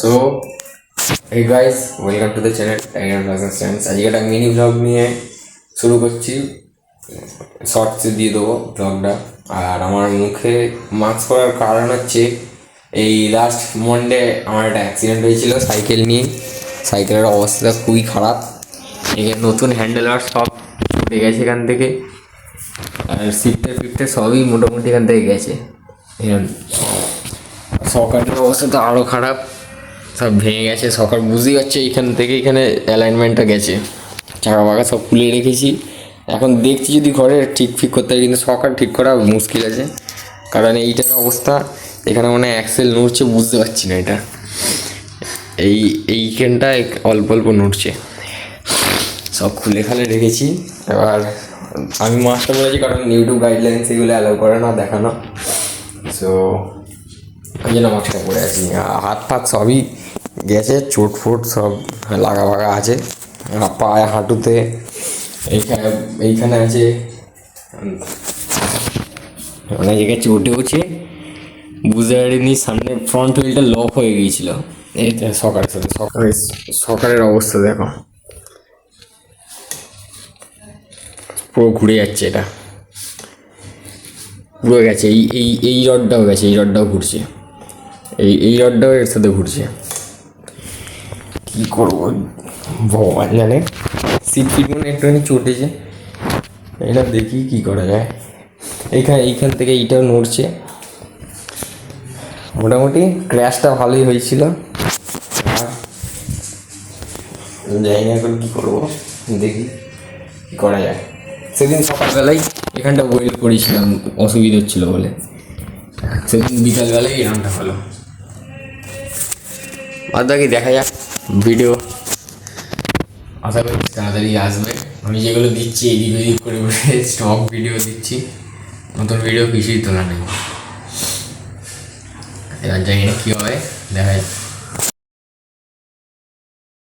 So hey guys, welcome to the channel Tiger Business Sense. আজকে একটা mini blog নিয়ে শুরু করছি। শর্টসে দিয়ে দেবো ব্লগটা। আর আমার মুখে মাস্ক পরার কারণ হচ্ছে এই লাস্ট মন্ডে আমার একটা অ্যাক্সিডেন্ট হয়েছিল সাইকেল নিয়ে। সাইকেলের অবস্থা খুবই খারাপ, এখানে নতুন হ্যান্ডেলবার সব উঠে গেছে এখান থেকে, আর সিফটে সবই মোটামুটি এখান থেকে গেছে। সকালের অবস্থা তো আরও খারাপ, সব ভেঙে গেছে সকাল, বুঝতেই পারছে এইখান থেকে এখানে অ্যালাইনমেন্টটা গেছে, চাকা পাকা সব খুলে রেখেছি। এখন দেখছি যদি ঘরে ঠিক করতে হয়, কিন্তু সকাল ঠিক করা মুশকিল আছে, কারণ এইটার অবস্থা এখানে মানে অ্যাক্সেল নড়ছে, বুঝতে পারছি না এটা এইখানটা অল্প অল্প নড়ছে। সব খুলে খালে রেখেছি। এবার আমি মাস্কটা বলেছি কারণ ইউটিউব গাইডলাইন্স এগুলো অ্যালাউ করে না দেখানো, সো ওই জন্য মাস্কটা পরে আছি। হাত ফাত সবই গেছে, চোট ফোট সব লাগা ভাগা আছে, পায়ে হাঁটুতে এইখানে আছে, অনেক জায়গায় চোটে উঠছে, বুঝতে পারিনি। সামনে ফ্রন্ট হুইলটা লক হয়ে গিয়েছিল এইটা সকালের অবস্থা দেখো, পুরো ঘুরে যাচ্ছে, এটা পুরো গেছে। এই রডটাও গেছে, এই রডটাও ঘুরছে, এই রডটাও এর সাথে ঘুরছে। কী করবো ভগবান জানে। সিট ফিট মানে একটুখানি চটেছে, এটা দেখি কী করা যায়। এইখান থেকে এইটাও নড়ছে। মোটামুটি ক্র্যাশটা ভালোই হয়েছিল, আর জানি না এখন কী করবো, দেখি কী করা যায়। সেদিন সকালবেলায় এখানটা ওয়েট করেছিলাম, অসুবিধা হচ্ছিলো বলে। সেদিন বিকালবেলায় এরকমটা হলো। বাদ বাকি দেখা যাক, ভিডিও আশা করি তাড়াতাড়ি আসবে। আমি যেগুলো দিচ্ছি এদিক ওদিক করে স্টক ভিডিও দিচ্ছি, নতুন ভিডিও কিছুই তোলা নেই। এবার জানি না কী হবে, দেখা যাক।